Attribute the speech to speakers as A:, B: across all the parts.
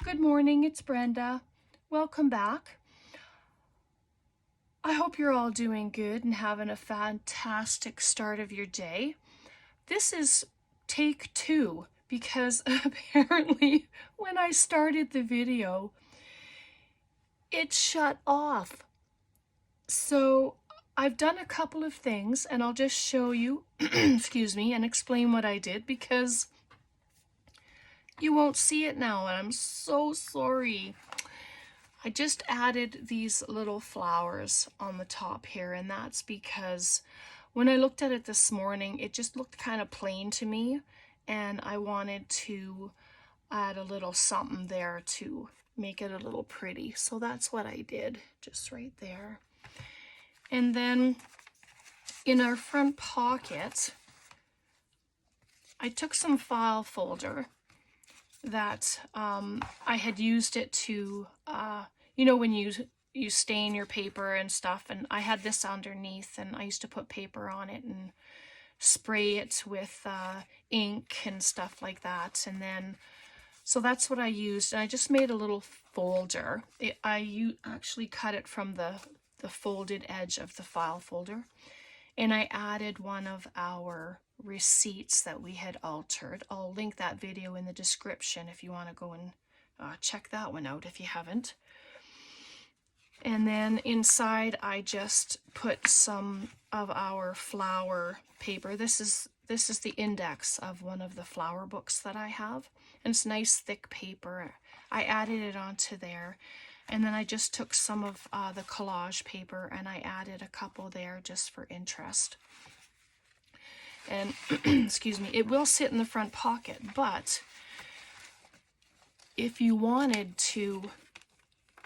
A: Good morning, it's Brenda. Welcome back. I hope you're all doing good and having a fantastic start of your day. This is take 2 because apparently when I started the video, it shut off. So I've done a couple of things and I'll just show you, excuse me, and explain what I did because you won't see it now and I'm so sorry. I just added these little flowers on the top here, and that's because when I looked at it this morning, it just looked kind of plain to me, and I wanted to add a little something there to make it a little pretty. So that's what I did, just right there. And then in our front pocket, I took some file folder that I had used it to, you know, when you stain your paper and stuff, and I had this underneath and I used to put paper on it and spray it with ink and stuff like that. And then, so that's what I used, and I just made a little folder. I actually cut it from the folded edge of the file folder, and I added one of our receipts that we had altered. I'll link that video in the description if you want to go and check that one out if you haven't. And then inside I just put some of our flower paper. This is the index of one of the flower books that I have, and it's nice thick paper. I added it onto there, and then I just took some of the collage paper and I added a couple there just for interest. And excuse me, it will sit in the front pocket, but if you wanted to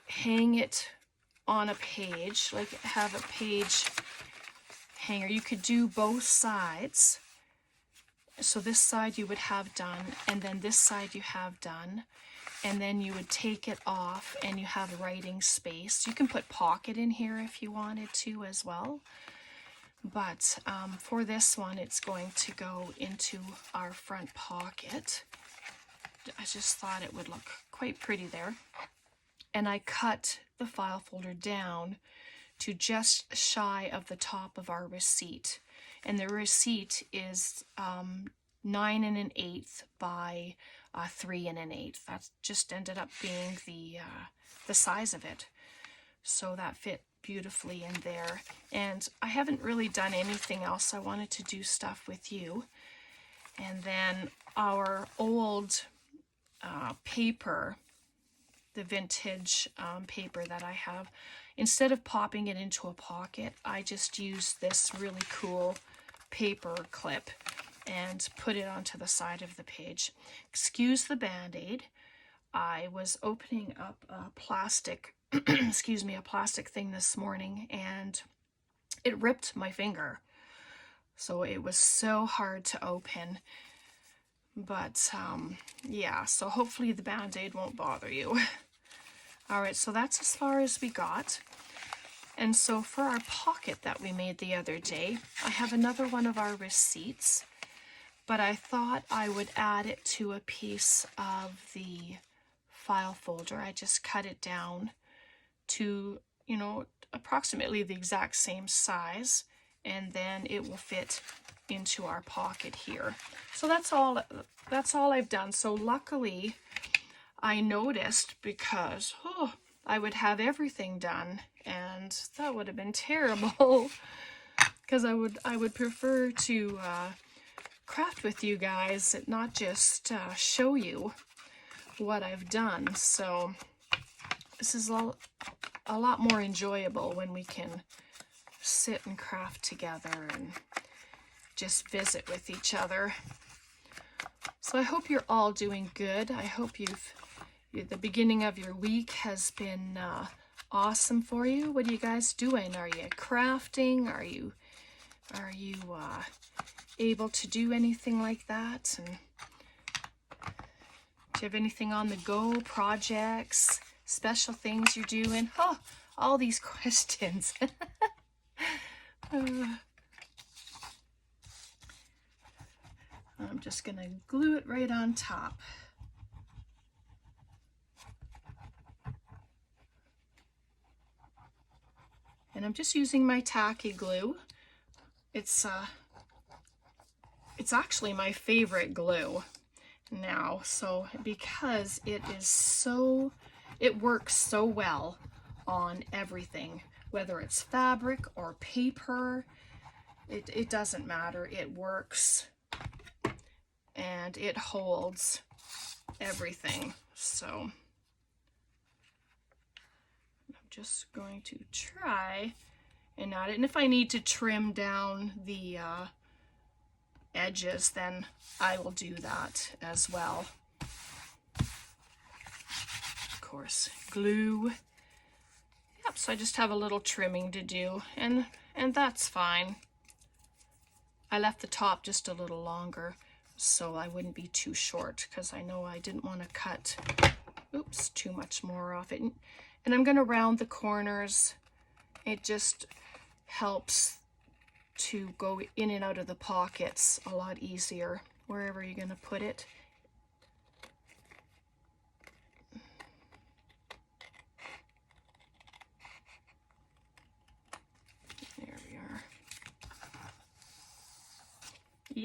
A: hang it on a page, like have a page hanger, you could do both sides. So this side you would have done, and then this side you have done, and then you would take it off and you have writing space. You can put pocket in here if you wanted to as well. But for this one, it's going to go into our front pocket. I just thought it would look quite pretty there. And I cut the file folder down to just shy of the top of our receipt. And the receipt is 9 1/8 by 3 1/8. That just ended up being the size of it. So that fit beautifully in there. And I haven't really done anything else. I wanted to do stuff with you. And then our old paper, the vintage paper that I have, instead of popping it into a pocket, I just used this really cool paper clip and put it onto the side of the page. Excuse the band-aid. I was opening up a plastic excuse me, a plastic thing this morning, and it ripped my finger. So it was so hard to open. But yeah, so hopefully the band-aid won't bother you. All right, so that's as far as we got. And so for our pocket that we made the other day, I have another one of our receipts, but I thought I would add it to a piece of the file folder. I just cut it down to, you know, approximately the exact same size, and then it will fit into our pocket here. So that's all I've done. So luckily I noticed, because I would have everything done and that would have been terrible because I would prefer to craft with you guys, not just show you what I've done. So this is a lot more enjoyable when we can sit and craft together and just visit with each other. So I hope you're all doing good. I hope the beginning of your week has been awesome for you. What are you guys doing? Are you crafting? Are you able to do anything like that? And do you have anything on the go, projects, special things you're doing? Oh, all these questions. I'm just going to glue it right on top. And I'm just using my tacky glue. It's actually my favorite glue now, so because it works so well on everything, whether it's fabric or paper, it doesn't matter. It works and it holds everything. So I'm just going to try and add it, and if I need to trim down the edges, then I will do that as well. Of course, glue. Yep, so I just have a little trimming to do, and that's fine. I left the top just a little longer so I wouldn't be too short, because I know I didn't want to cut, oops, too much more off it. And I'm going to round the corners. It just helps to go in and out of the pockets a lot easier, wherever you're going to put it. There we are.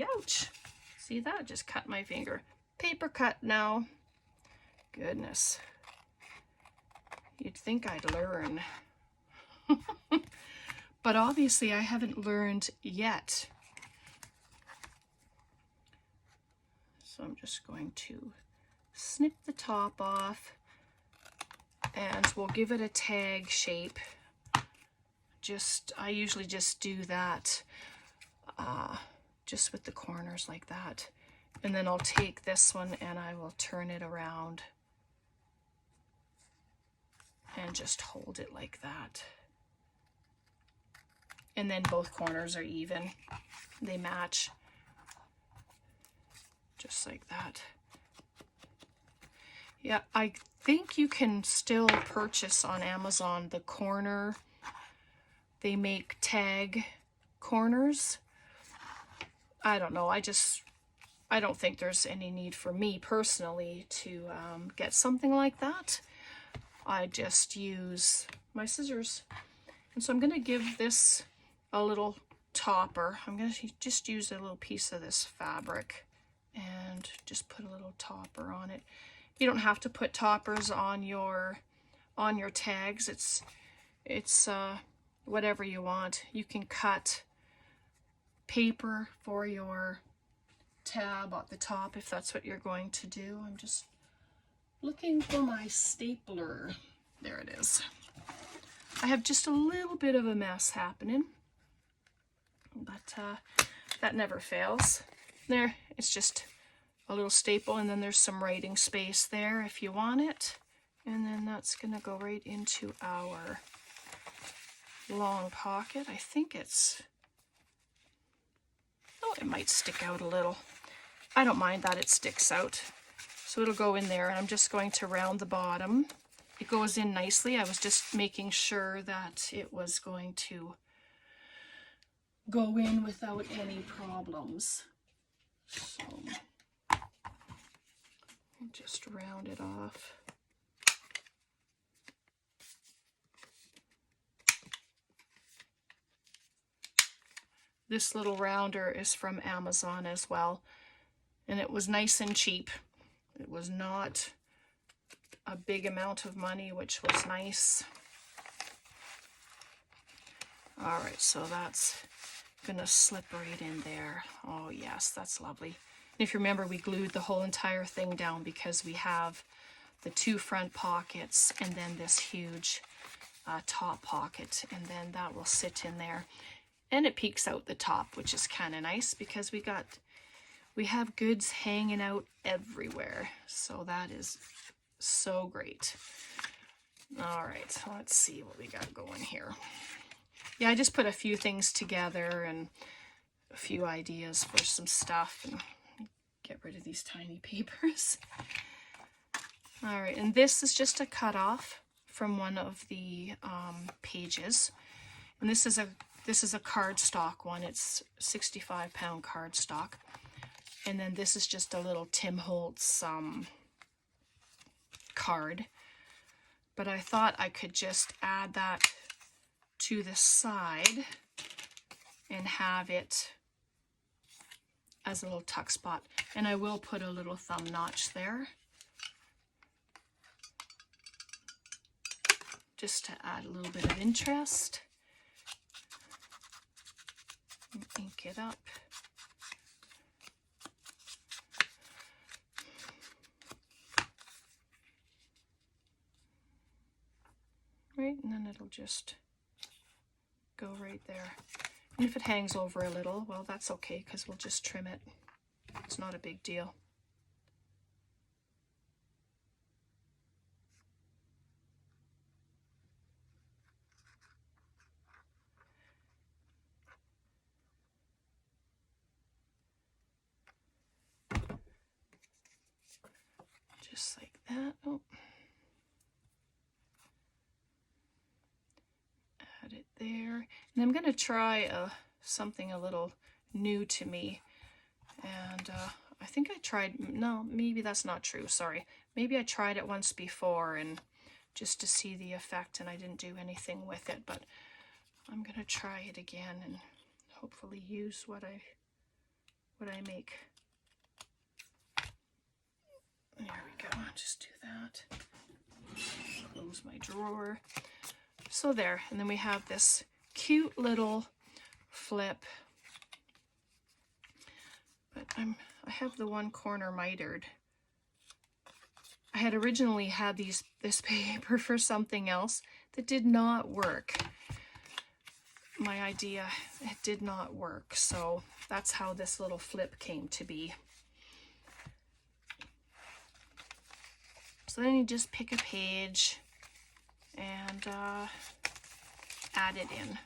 A: Youch! See that? Just cut my finger. Paper cut now. Goodness. You'd think I'd learn. But obviously I haven't learned yet. So I'm just going to snip the top off, and we'll give it a tag shape. I usually just do that just with the corners like that. And then I'll take this one and I will turn it around and just hold it like that. And then both corners are even. They match. Just like that. Yeah, I think you can still purchase on Amazon the corner. They make tag corners. I don't know. I don't think there's any need for me personally to get something like that. I just use my scissors. And so I'm going to give this a little topper. I'm going to just use a little piece of this fabric and just put a little topper on it. You don't have to put toppers on your tags. It's whatever you want. You can cut paper for your tab at the top if that's what you're going to do. I'm just looking for my stapler. There it is. I have just a little bit of a mess happening, but that never fails. There, it's just a little staple, and then there's some writing space there if you want it. And then that's going to go right into our long pocket. I think it's, oh, it might stick out a little. I don't mind that it sticks out. So it'll go in there, and I'm just going to round the bottom. It goes in nicely. I was just making sure that it was going to go in without any problems. So I'll just round it off. This little rounder is from Amazon as well, and it was nice and cheap. It was not a big amount of money, which was nice. All right, so that's gonna slip right in there. Oh yes, that's lovely. And if you remember, we glued the whole entire thing down because we have the two front pockets and then this huge top pocket, and then that will sit in there. And it peeks out the top, which is kind of nice because we have goods hanging out everywhere. So that is so great. All right, so let's see what we got going here. Yeah, I just put a few things together and a few ideas for some stuff, and get rid of these tiny papers. All right, and this is just a cutoff from one of the pages, and this is a cardstock one. It's 65-pound cardstock, and then this is just a little Tim Holtz card. But I thought I could just add that to the side and have it as a little tuck spot. And I will put a little thumb notch there, just to add a little bit of interest. And ink it up. Right, and then it'll just go right there. And if it hangs over a little, well, that's okay, because we'll just trim it. It's not a big deal. Just like that. Oh. Add it there. And I'm going to try something a little new to me. And I think I tried, no, maybe that's not true, sorry. Maybe I tried it once before and just to see the effect, and I didn't do anything with it, but I'm going to try it again and hopefully use what I make. There we go, just do that. Close my drawer. So there, and then we have this cute little flip. But I have the one corner mitered. I had originally had this paper for something else that did not work. My idea, it did not work, so that's how this little flip came to be. So then you just pick a page and add it in.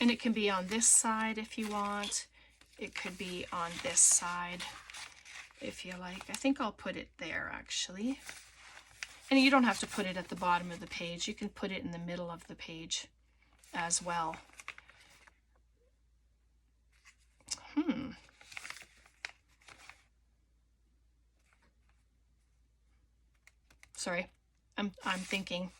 A: And it can be on this side if you want. It could be on this side if you like. I think I'll put it there actually. And you don't have to put it at the bottom of the page. You can put it in the middle of the page as well. Sorry, I'm thinking,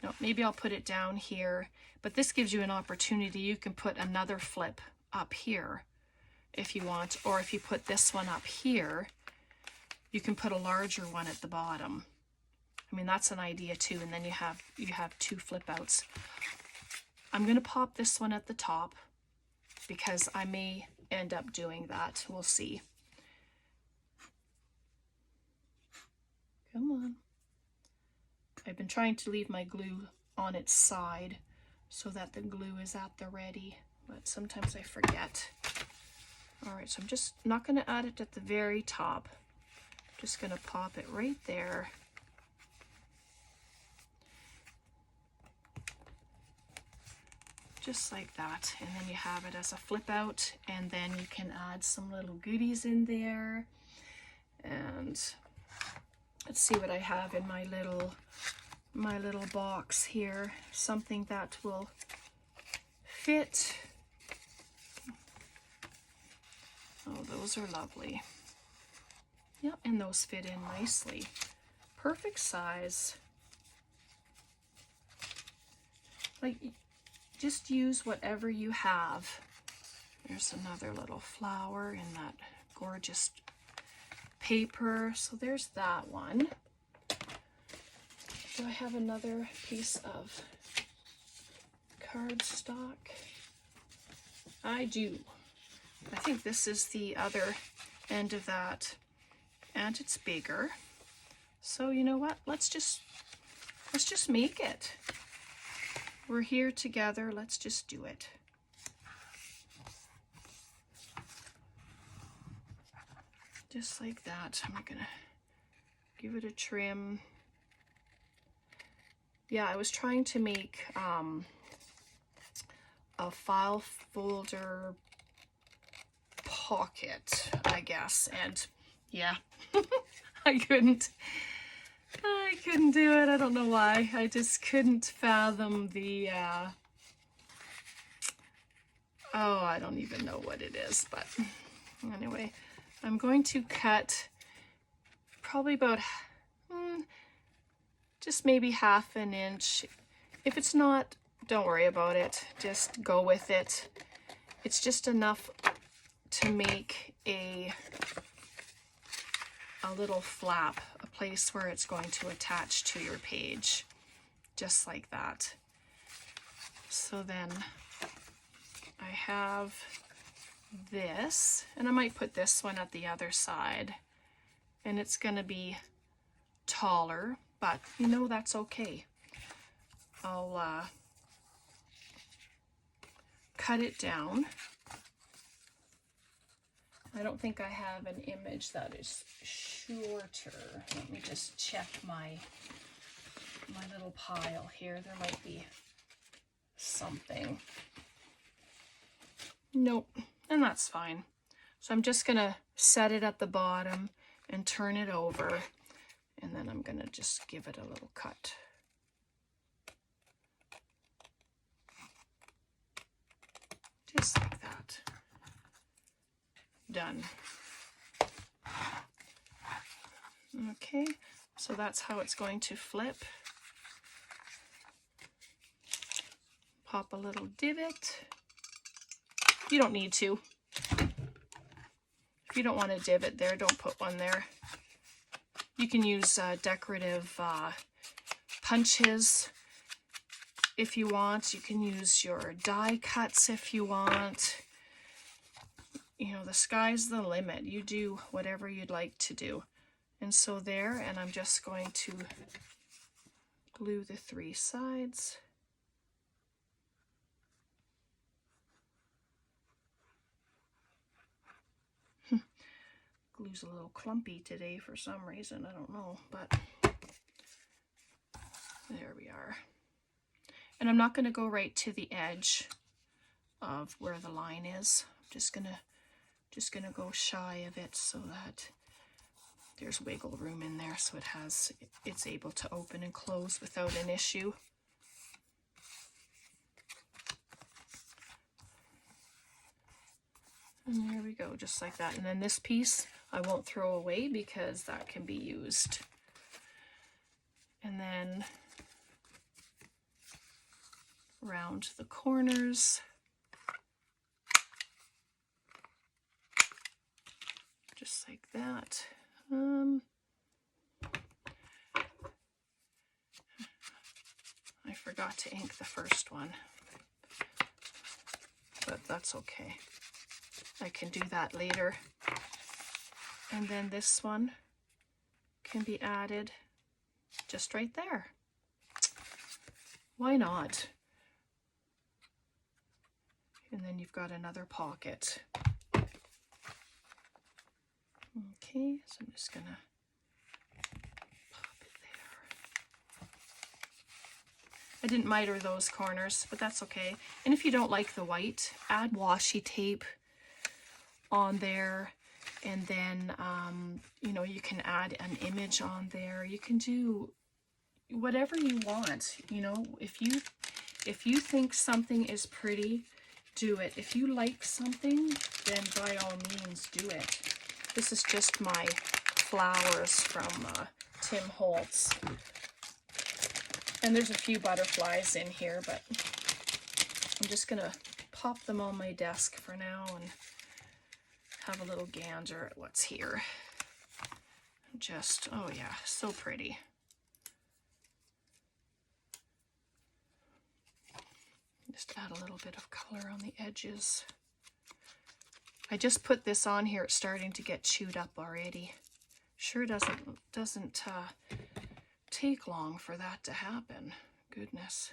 A: no, maybe I'll put it down here, but this gives you an opportunity. You can put another flip up here if you want, or if you put this one up here, you can put a larger one at the bottom. I mean, that's an idea too, and then you have two flip outs. I'm going to pop this one at the top because I may end up doing that. We'll see. Come on. I've been trying to leave my glue on its side so that the glue is at the ready, but sometimes I forget. All right, so I'm just not going to add it at the very top. I'm just going to pop it right there. Just like that, and then you have it as a flip out, and then you can add some little goodies in there. And let's see what I have in my little box here. Something that will fit. Oh, those are lovely. Yep, and those fit in nicely. Perfect size. Like, just use whatever you have. There's another little flower in that gorgeous paper. So there's that one. Do I have another piece of cardstock? I do. I think this is the other end of that, and it's bigger. So you know what? Let's just make it. We're here together. Let's just do it. Just like that. I'm gonna give it a trim. Yeah, I was trying to make a file folder pocket, I guess, and yeah, I couldn't do it. I don't know why. I just couldn't fathom the oh, I don't even know what it is, but anyway, I'm going to cut probably about just maybe 1/2 inch. If it's not don't worry about it. Just go with it. It's just enough to make a little flap, a place where it's going to attach to your page, just like that. So then I have this, and I might put this one at the other side, and it's going to be taller, but you know, that's okay. I'll cut it down. I don't think I have an image that is shorter. Let me just check my little pile here. There might be something. Nope, and that's fine. So I'm just gonna set it at the bottom and turn it over, and then I'm gonna just give it a little cut. Just like that. Done. Okay, so that's how it's going to flip. Pop a little divot. You don't need to. If you don't want a divot there, don't put one there. You can use decorative punches if you want. You can use your die cuts if you want. You know, the sky's the limit. You do whatever you'd like to do. And so there, and I'm just going to glue the 3 sides. Glue's a little clumpy today for some reason, I don't know, but there we are. And I'm not going to go right to the edge of where the line is. I'm just gonna go shy of it so that there's wiggle room in there, so it's able to open and close without an issue. And there we go, just like that. And then this piece I won't throw away because that can be used. And then round the corners. Just like that. I forgot to ink the first one, but that's okay. I can do that later. And then this one can be added just right there. Why not? And then you've got another pocket. Okay, so I'm just gonna pop it there. I didn't miter those corners, but that's okay. And if you don't like the white, add washi tape on there, and then you know, you can add an image on there. You can do whatever you want. You know, if you think something is pretty, do it. If you like something, then by all means do it. This is just my flowers from Tim Holtz. And there's a few butterflies in here, but I'm just gonna pop them on my desk for now and have a little gander at what's here. Just, oh yeah, so pretty. Just add a little bit of color on the edges. I just put this on here. It's starting to get chewed up already. Sure doesn't take long for that to happen. Goodness.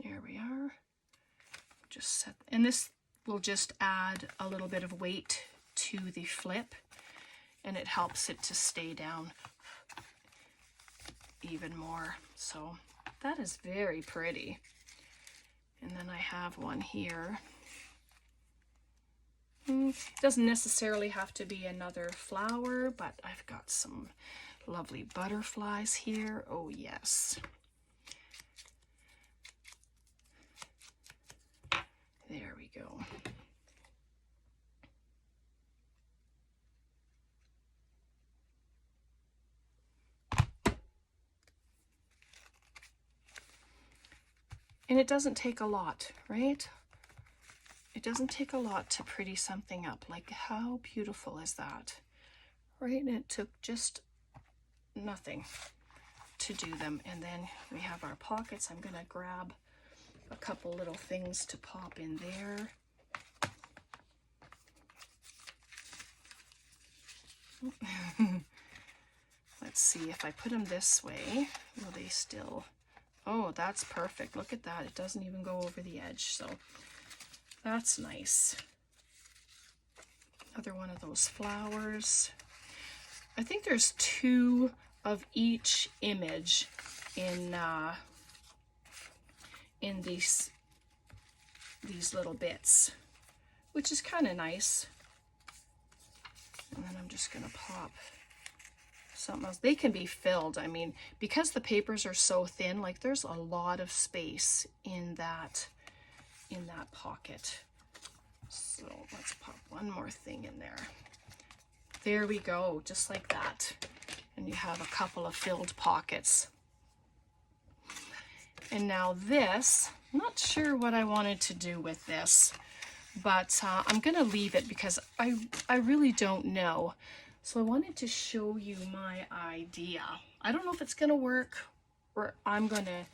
A: There we are. Just set, and this will just add a little bit of weight to the flip, and it helps it to stay down even more. So that is very pretty. And then I have one here. It doesn't necessarily have to be another flower, but I've got some lovely butterflies here. Oh yes. There we go. And it doesn't take a lot, right? It doesn't take a lot to pretty something up. Like, how beautiful is that? Right? And it took just nothing to do them. And then we have our pockets. I'm gonna grab a couple little things to pop in there. Let's see, if I put them this way, will they still... Oh, that's perfect. Look at that. It doesn't even go over the edge, so that's nice. Another one of those flowers. I think there's 2 of each image in these little bits, which is kind of nice. And then I'm just gonna pop something else. They can be filled. I mean, because the papers are so thin, like there's a lot of space in that pocket. So let's pop one more thing in there. There we go, just like that. And you have a couple of filled pockets. And now this, I'm not sure what I wanted to do with this, but I'm gonna leave it because I really don't know. So I wanted to show you my idea. I don't know if it's gonna work, or I'm gonna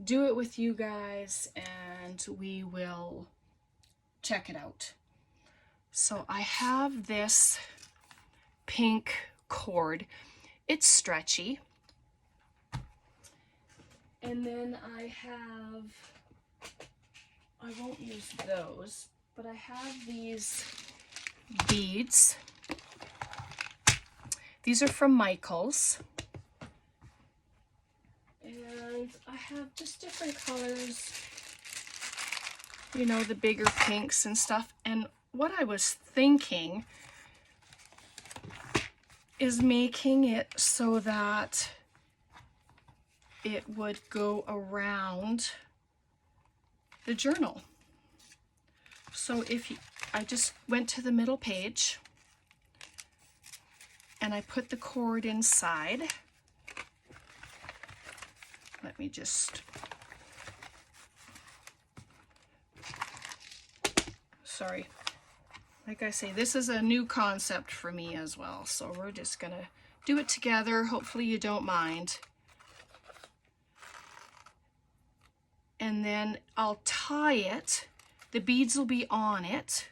A: do it with you guys and we will check it out. So I have this pink cord. It's stretchy. And then I won't use those, but I have these beads. These are from Michael's. And I have just different colors, you know, the bigger pinks and stuff. And what I was thinking is making it so that it would go around the journal. So I just went to the middle page and I put the cord inside. Let me just, sorry. Like I say, this is a new concept for me as well. So we're just gonna do it together. Hopefully you don't mind. And then I'll tie it. The beads will be on it,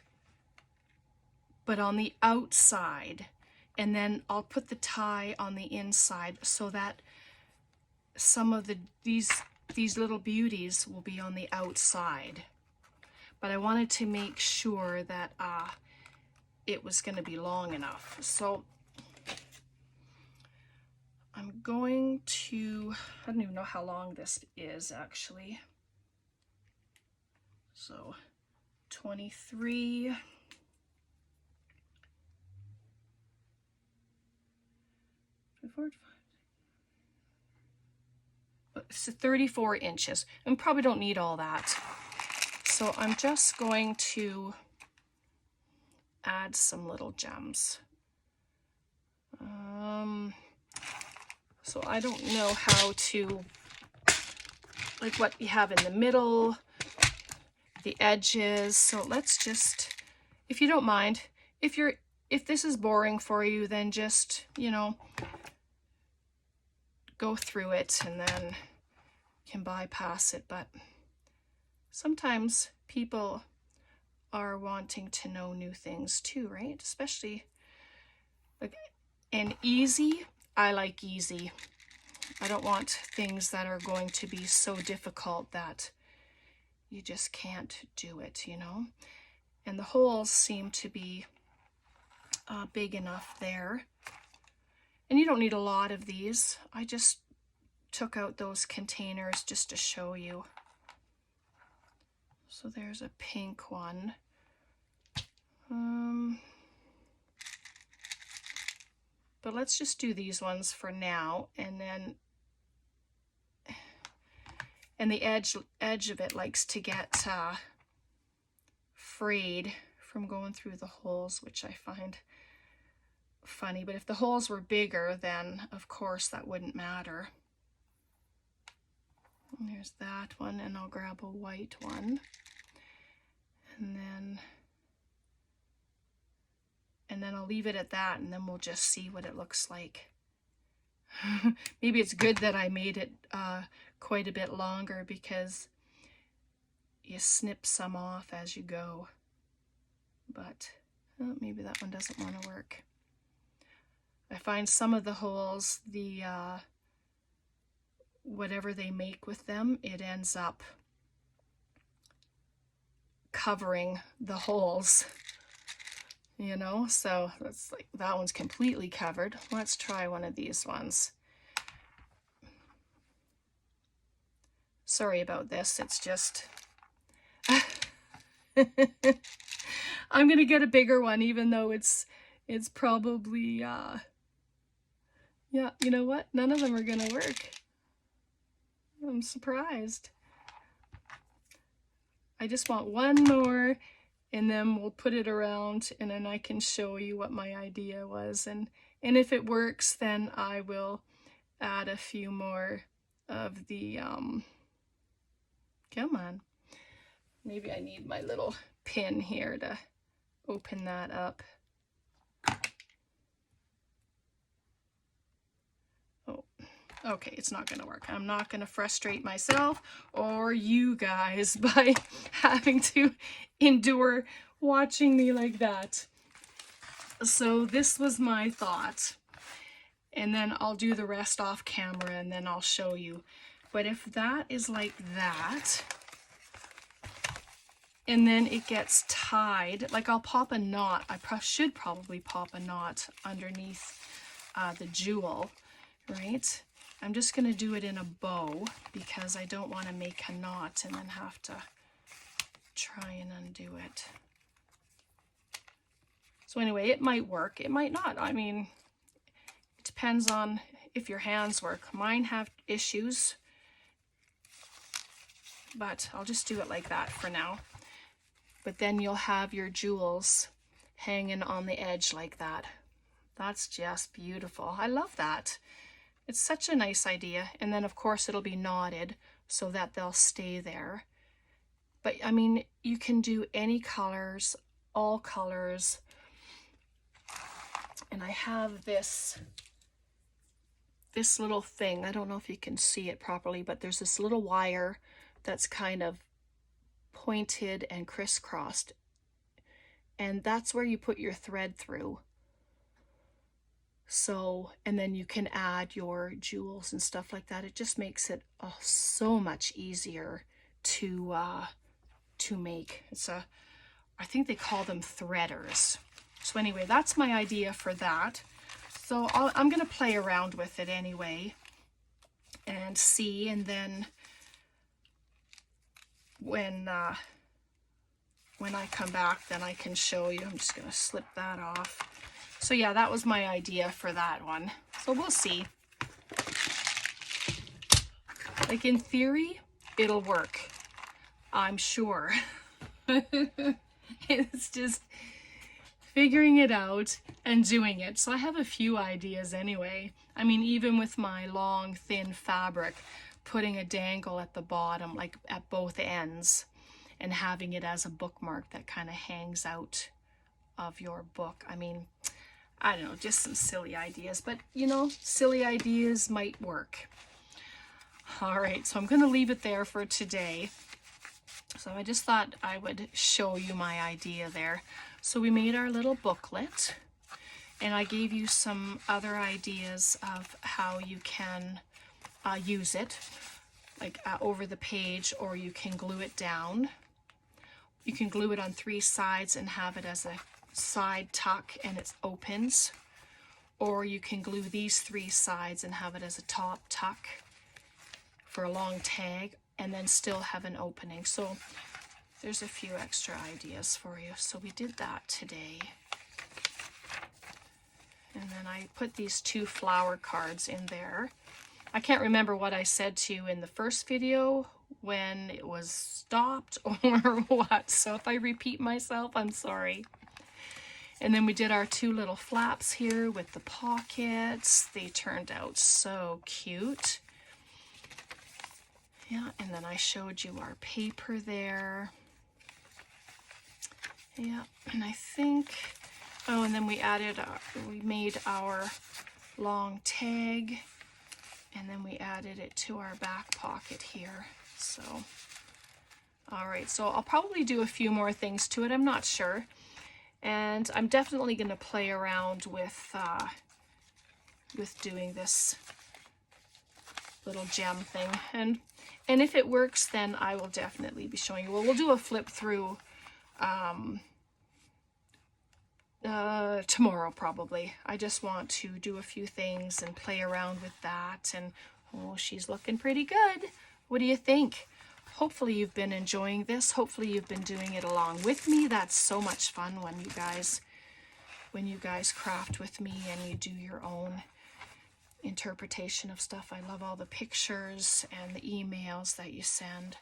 A: but on the outside. And then I'll put the tie on the inside so that some of these little beauties will be on the outside. But I wanted to make sure that it was going to be long enough. So I'm going to, I don't even know how long this is actually. So 23. It's 34 inches, and probably don't need all that. So I'm just going to add some little gems. So I don't know how to, like what you have in the middle, the edges. So let's just, if you don't mind, if this is boring for you, then just, you know, go through it and then can bypass it. But sometimes people are wanting to know new things too, right? Especially like, and easy, I like easy. I don't want things that are going to be so difficult that you just can't do it, you know? And the holes seem to be big enough there. And you don't need a lot of these. I just took out those containers just to show you. So there's a pink one. But let's just do these ones for now, and then, and the edge of it likes to get frayed from going through the holes, which I find funny. But if the holes were bigger, then of course that wouldn't matter. And there's that one, and I'll grab a white one. And then I'll leave it at that, and then we'll just see what it looks like. Maybe it's good that I made it quite a bit longer, because you snip some off as you go. But maybe that one doesn't want to work. I find some of the holes, the whatever they make with them, it ends up covering the holes, you know, so that's like, that one's completely covered. Let's try one of these ones. Sorry about this, it's just I'm gonna get a bigger one, even though it's probably yeah, you know what, none of them are gonna work. I'm surprised. I just want one more, and then we'll put it around, and then I can show you what my idea was. And if it works, then I will add a few more of the, come on. Maybe I need my little pin here to open that up. Oh, okay, it's not gonna work. I'm not gonna frustrate myself or you guys by having to endure watching me like that. So this was my thought, and then I'll do the rest off camera, and then I'll show you. But if that is like that, and then it gets tied, like I'll pop a knot. I should probably pop a knot underneath the jewel, right? I'm just going to do it in a bow, because I don't want to make a knot and then have to try and undo it. So anyway, it might work, it might not. I mean, it depends on if your hands work. Mine have issues, but I'll just do it like that for now. But then you'll have your jewels hanging on the edge like that. That's just beautiful. I love that. It's such a nice idea. And then of course it'll be knotted so that they'll stay there. But I mean, you can do any colors, all colors. And I have this little thing. I don't know if you can see it properly, but there's this little wire that's kind of pointed and crisscrossed. And that's where you put your thread through. So, and then you can add your jewels and stuff like that. It just makes it so much easier to make. It's I think they call them threaders. So anyway, that's my idea for that. So I'm going to play around with it anyway and see, and then when I come back, then I can show you. I'm just going to slip that off. So yeah, that was my idea for that one. So we'll see. Like in theory, it'll work, I'm sure. It's just figuring it out and doing it. So I have a few ideas anyway. I mean, even with my long, thin fabric, putting a dangle at the bottom, like at both ends, and having it as a bookmark that kind of hangs out of your book. I mean, I don't know, just some silly ideas, but you know, silly ideas might work. All right, so I'm going to leave it there for today. So I just thought I would show you my idea there. So we made our little booklet, and I gave you some other ideas of how you can use it, like over the page, or you can glue it down. You can glue it on 3 sides and have it as a side tuck and it opens, or you can glue these 3 sides and have it as a top tuck for a long tag, and then still have an opening. So there's a few extra ideas for you. So we did that today. And then I put these 2 flower cards in there. I can't remember what I said to you in the first video when it was stopped or what. So if I repeat myself, I'm sorry. And then we did our 2 little flaps here with the pockets. They turned out so cute. Yeah, and then I showed you our paper there. Yeah, and I think, oh, and then we added, we made our long tag, and then we added it to our back pocket here. So, all right, so I'll probably do a few more things to it, I'm not sure. And I'm definitely going to play around with doing this little gem thing. And if it works, then I will definitely be showing you. Well, we'll do a flip through tomorrow probably. I just want to do a few things and play around with that. And oh, she's looking pretty good. What do you think? Hopefully you've been enjoying this. Hopefully you've been doing it along with me. That's so much fun when you guys craft with me and you do your own interpretation of stuff. I love all the pictures and the emails that you send.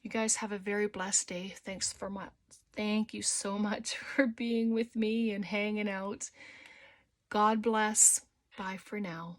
A: You guys have a very blessed day. Thank you so much for being with me and hanging out. God bless. Bye for now.